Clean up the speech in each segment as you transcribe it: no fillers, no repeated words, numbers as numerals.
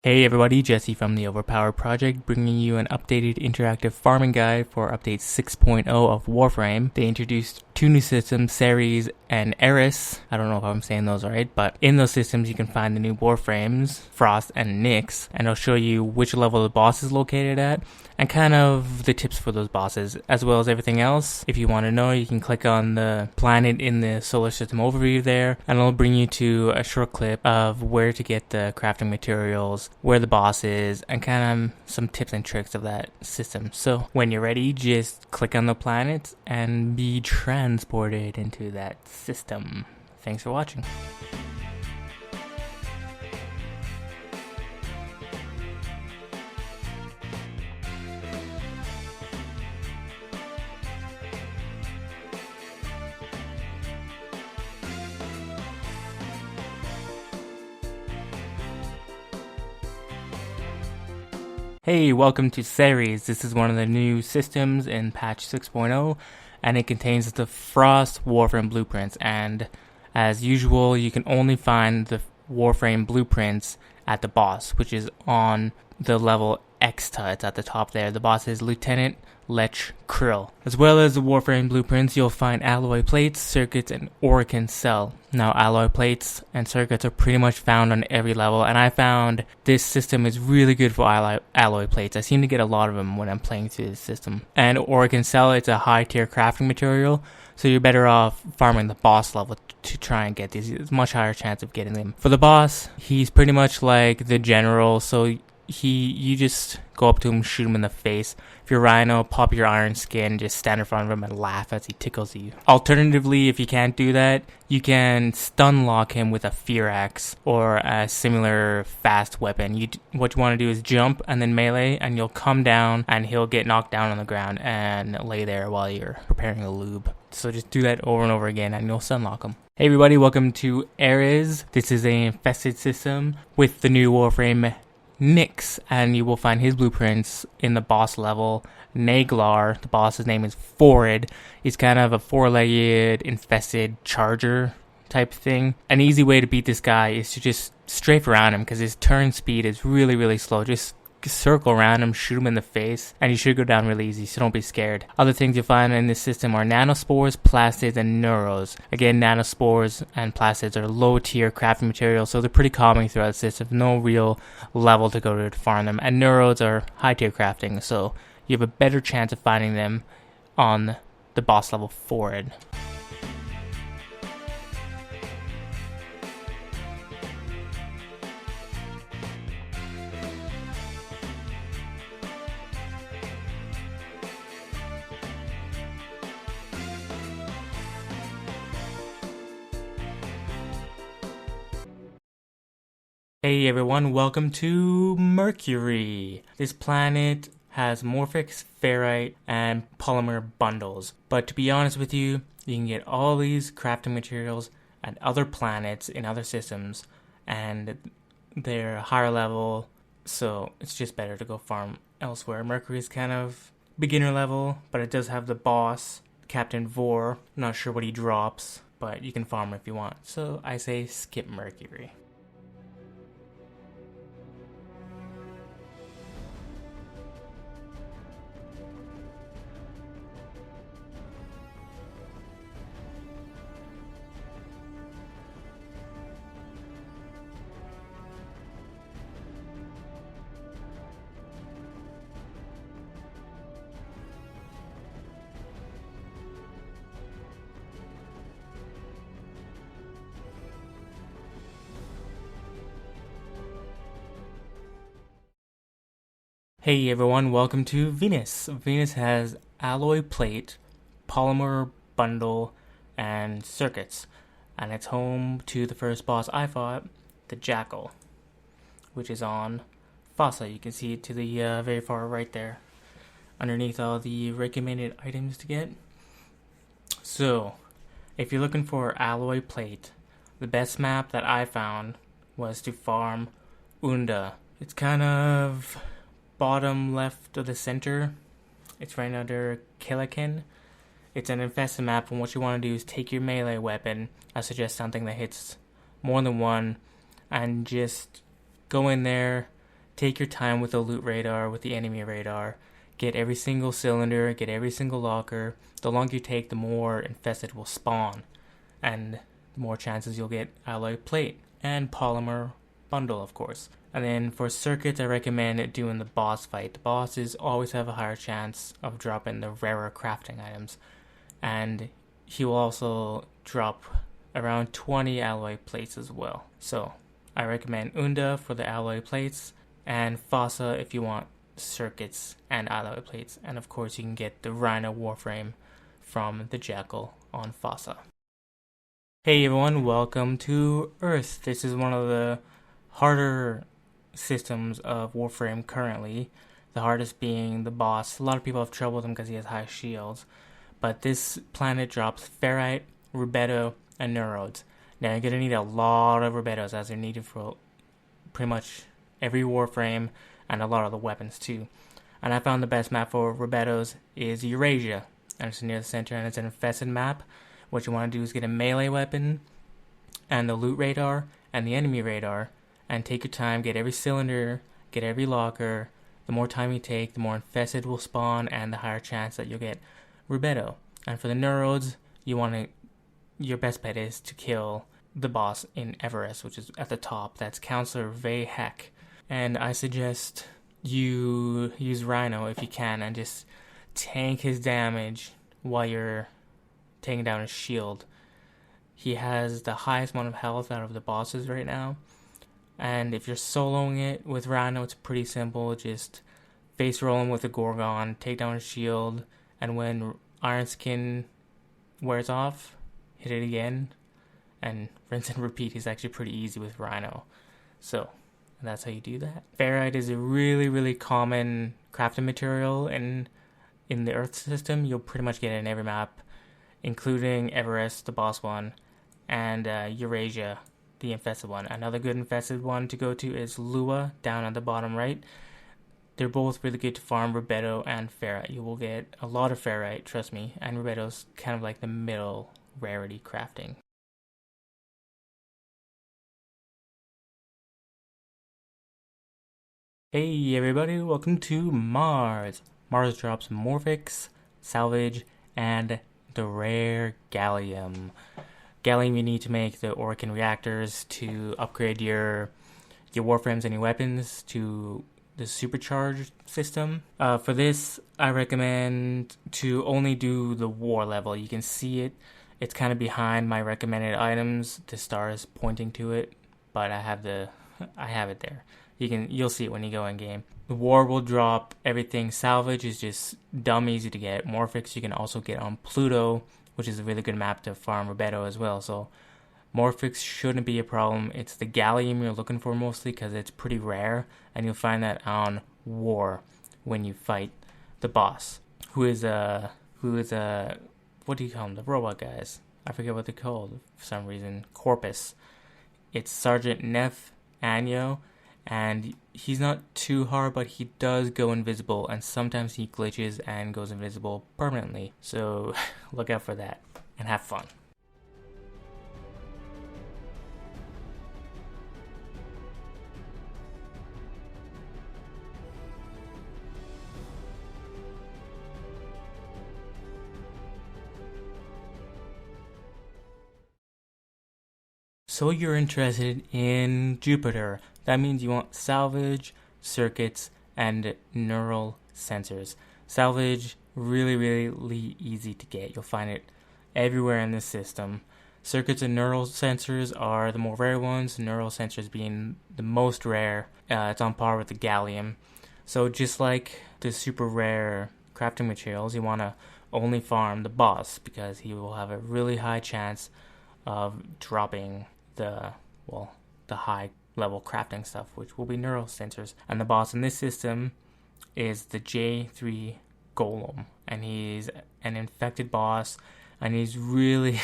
Hey everybody, Jesse from the Overpowered Project, bringing you an updated interactive farming guide for update 6.0 of Warframe. They introduced two new systems, Ceres and Eris. I don't know if I'm saying those right, but in those systems you can find the new Warframes, Frost and Nyx, and I'll show you which level the boss is located at, and kind of the tips for those bosses, as well as everything else. If you want to know, you can click on the planet in the solar system overview there, and it'll bring you to a short clip of where to get the crafting materials, where the boss is, and kind of some tips and tricks of that system. So when you're ready, just click on the planet and be transported into that system. Thanks for watching. Hey, welcome to Ceres. This is one of the new systems in patch 6.0, and it contains the Frost Warframe blueprints. And as usual, you can only find the Warframe blueprints at the boss, which is on the level Xta. It's at the top there. The boss is Lieutenant Lech Krill. As well as the Warframe blueprints, you'll find alloy plates, circuits, and Orokin cell. Now, alloy plates and circuits are pretty much found on every level, and I found this system is really good for alloy plates. I seem to get a lot of them when I'm playing through this system. And Orokin cell, it's a high tier crafting material, so you're better off farming the boss level to try and get these. It's a much higher chance of getting them. For the boss, he's pretty much like the general, so you just go up to him, shoot him in the face. If you're Rhino, pop your iron skin, just stand in front of him and laugh as he tickles you. Alternatively, if you can't do that, you can stun lock him with a fear axe or a similar fast weapon. What you want to do is jump and then melee, and you'll come down and he'll get knocked down on the ground and lay there while you're preparing a lube. So just do that over and over again and you'll stun lock him. Hey everybody, welcome to Ares. This is an infested system with the new Warframe Nyx, and you will find his blueprints in the boss level. Naglar, the boss's name is Forid. He's kind of a four-legged infested charger type thing. An easy way to beat this guy is to just strafe around him because his turn speed is really slow. Just circle around him, shoot him in the face, and you should go down really easy, so don't be scared. Other things you'll find in this system are nanospores, plastids, and neuros. Again, nanospores and plastids are low tier crafting materials, so they're pretty calming throughout the system. No real level to go to farm them. And neuros are high tier crafting, so you have a better chance of finding them on the boss level Forid. Hey everyone, welcome to Mercury. This planet has morphic, ferrite, and polymer bundles. But to be honest with you, you can get all these crafting materials at other planets in other systems, and they're higher level, so it's just better to go farm elsewhere. Mercury is kind of beginner level, but it does have the boss, Captain Vor. Not sure what he drops, but you can farm if you want. So I say skip Mercury. Hey everyone, welcome to Venus. Venus has alloy plate, polymer bundle, and circuits. And it's home to the first boss I fought, the Jackal, which is on Fossa. You can see it to the very far right there, underneath all the recommended items to get. So, if you're looking for alloy plate, the best map that I found was to farm Unda. It's kind of bottom left of the center. It's right under Killikin. It's an infested map, and what you want to do is take your melee weapon. I suggest something that hits more than one, and just go in there, take your time with the loot radar, with the enemy radar. Get every single cylinder, get every single locker. The longer you take, the more infested will spawn, and the more chances you'll get alloy plate and polymer bundle, of course. And then for circuits, I recommend doing the boss fight. The bosses always have a higher chance of dropping the rarer crafting items, and he will also drop around 20 alloy plates as well. So I recommend Unda for the alloy plates, and Fossa if you want circuits and alloy plates. And of course you can get the Rhino Warframe from the Jackal on Fossa. Hey everyone, welcome to Earth. This is one of the harder systems of Warframe currently. The hardest being the boss. A lot of people have trouble with him because he has high shields. But this planet drops ferrite, rubedo, and neurodes. Now you're going to need a lot of rubedos, as they're needed for pretty much every Warframe and a lot of the weapons too. And I found the best map for rubedos is Eurasia, and it's near the center, and it's an infested map. What you want to do is get a melee weapon and the loot radar and the enemy radar, and take your time, get every cylinder, get every locker. The more time you take, the more infested will spawn, and the higher chance that you'll get rubedo. And for the neurodes, your best bet is to kill the boss in Eris, which is at the top. That's Counselor Vahek. And I suggest you use Rhino if you can, and just tank his damage while you're taking down his shield. He has the highest amount of health out of the bosses right now. And if you're soloing it with Rhino, it's pretty simple. Just face roll him with a Gorgon, take down his shield, and when Iron Skin wears off, hit it again, and rinse and repeat. He's actually pretty easy with Rhino. So that's how you do that. Ferrite is a really common crafting material in the Earth system. You'll pretty much get it in every map, including Everest, the boss one, and Eurasia, the infested one. Another good infested one to go to is Lua, down at the bottom right. They're both really good to farm rubedo and ferrite. You will get a lot of ferrite, trust me, and rubedo's kind of like the middle rarity crafting. Hey everybody, welcome to Mars. Mars drops Morphix, Salvage, and the rare Gallium. Gallium you need to make the Orkan reactors to upgrade your Warframes and your weapons to the supercharged system. For this, I recommend to only do the war level. You can see it. It's kind of behind my recommended items. The star is pointing to it, but I have it there. You'll see it when you go in game. The war will drop everything. Salvage is just dumb easy to get. Morphix you can also get on Pluto, which is a really good map to farm rubedo as well. So Morphix shouldn't be a problem. It's the Gallium you're looking for mostly because it's pretty rare, and you'll find that on War when you fight the boss, who is what do you call them? The robot guys. I forget what they're called for some reason. Corpus. It's Sergeant Neff Anyo, and he's not too hard, but he does go invisible, and sometimes he glitches and goes invisible permanently. So look out for that and have fun. So you're interested in Jupiter. That means you want salvage, circuits, and neural sensors. Salvage, really easy to get. You'll find it everywhere in the system. Circuits and neural sensors are the more rare ones, neural sensors being the most rare. It's on par with the gallium. So just like the super rare crafting materials, you want to only farm the boss because he will have a really high chance of dropping the high level crafting stuff, which will be neural sensors. And the boss in this system is the J3 Golem, and he's an infected boss, and he's really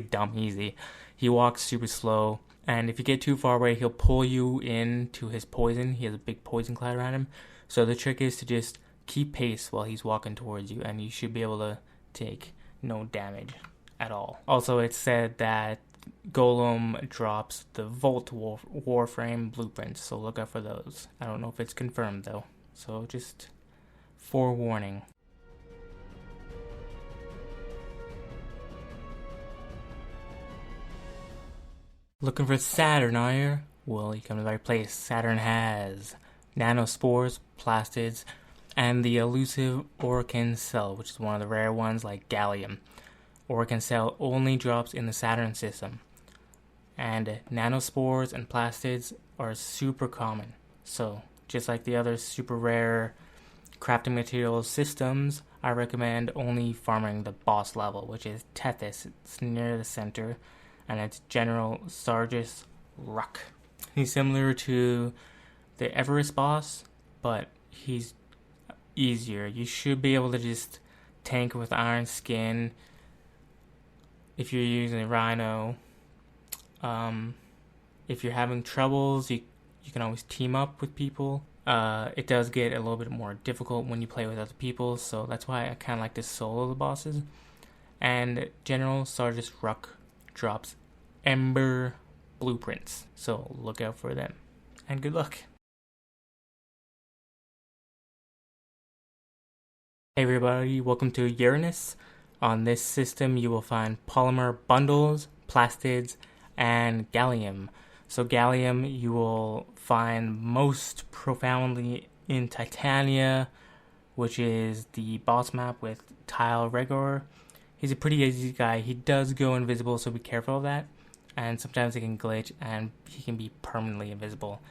dumb easy. He walks super slow, and if you get too far away, he'll pull you into his poison. He has a big poison cloud around him. So the trick is to just keep pace while he's walking towards you, and you should be able to take no damage at all. Also, it's said that Golem drops the Volt Warframe blueprints, so look out for those. I don't know if it's confirmed though, so just forewarning. Looking for Saturn, are you? Well, you come to the right place. Saturn has nanospores, plastids, and the elusive Orokin cell, which is one of the rare ones like gallium. Orokin cell only drops in the Saturn system. And nanospores and plastids are super common. So, just like the other super rare crafting materials systems, I recommend only farming the boss level, which is Tethys. It's near the center, and it's General Sargis Ruck. He's similar to the Everest boss, but he's easier. You should be able to just tank with iron skin if you're using a rhino. If you're having troubles, you can always team up with people. It does get a little bit more difficult when you play with other people, so that's why I kind of like to solo the bosses. And General Sargis Ruck drops Ember blueprints, so look out for them. And good luck. Hey everybody, welcome to Ernest. On this system you will find polymer bundles, plastids, and gallium. So gallium you will find most profoundly in Titania, which is the boss map with Tile Regor. He's a pretty easy guy. He does go invisible, so be careful of that. And sometimes he can glitch and he can be permanently invisible.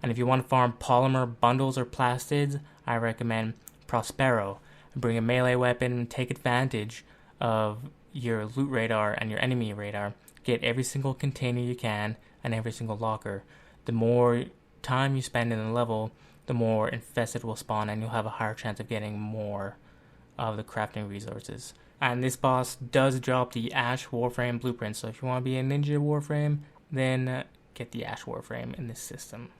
And if you want to farm polymer bundles or plastids, I recommend Prospero. Bring a melee weapon, take advantage of your loot radar and your enemy radar. Get every single container you can and every single locker. The more time you spend in the level, the more infested will spawn, and you'll have a higher chance of getting more of the crafting resources. And this boss does drop the Ash Warframe blueprint, so if you want to be a ninja Warframe, then get the Ash Warframe in this system.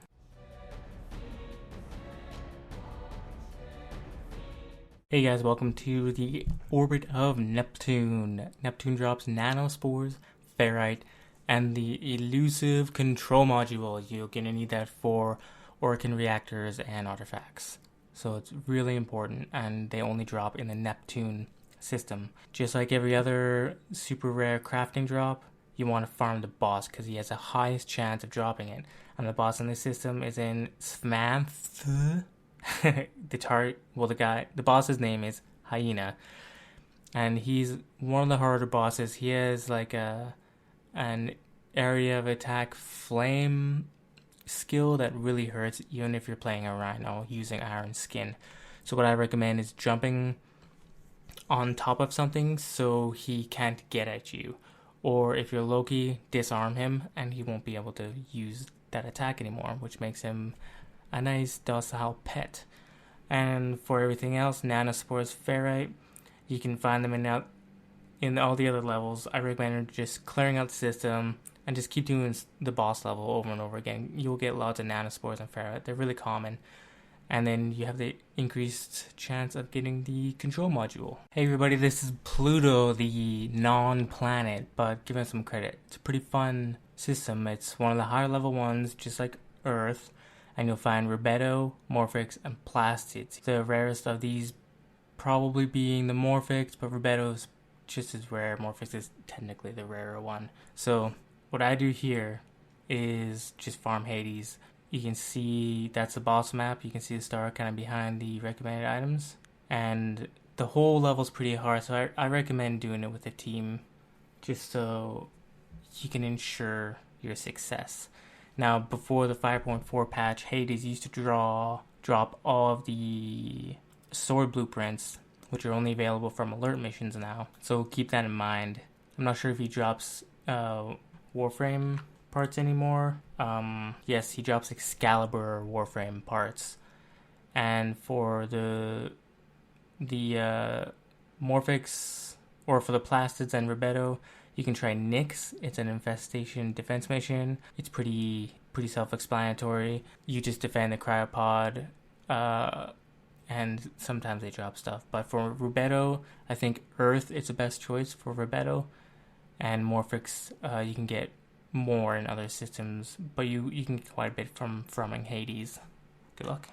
Hey guys, welcome to the orbit of Neptune. Neptune drops nanospores, ferrite, and the elusive control module. You're going to need that for Orokin reactors and artifacts. So it's really important, and they only drop in the Neptune system. Just like every other super rare crafting drop, you want to farm the boss because he has the highest chance of dropping it. And the boss in this system is in Svanth. The boss's name is Hyena, and he's one of the harder bosses. He has like an area of attack flame skill that really hurts even if you're playing a rhino using iron skin. So what I recommend is jumping on top of something so he can't get at you, or if you're Loki, disarm him and he won't be able to use that attack anymore, which makes him a nice docile pet. And for everything else, nanospores, ferrite, you can find them in all the other levels. I recommend just clearing out the system and just keep doing the boss level over and over again. You'll get lots of nanospores and ferrite. They're really common. And then you have the increased chance of getting the control module. Hey everybody, this is Pluto, the non-planet, but give it some credit. It's a pretty fun system. It's one of the higher level ones, just like Earth. And you'll find Rubedo, Morphics, and Plastids. The rarest of these probably being the Morphics, but Rubedo is just as rare. Morphics is technically the rarer one. So what I do here is just farm Hades. You can see that's the boss map. You can see the star kind of behind the recommended items. And the whole level's pretty hard, so I recommend doing it with a team just so you can ensure your success. Now, before the 5.4 patch, Hades used to drop all of the sword blueprints, which are only available from alert missions now. So keep that in mind. I'm not sure if he drops Warframe parts anymore. Yes, he drops Excalibur Warframe parts. And for the Morphics, or for the Plastids and Rubedo, you can try Nyx. It's an infestation defense mission. It's pretty self-explanatory. You just defend the cryopod, and sometimes they drop stuff. But for Rubedo, I think Earth is the best choice for Rubedo. and Morphix you can get more in other systems, but you can get quite a bit from Hades. Good luck.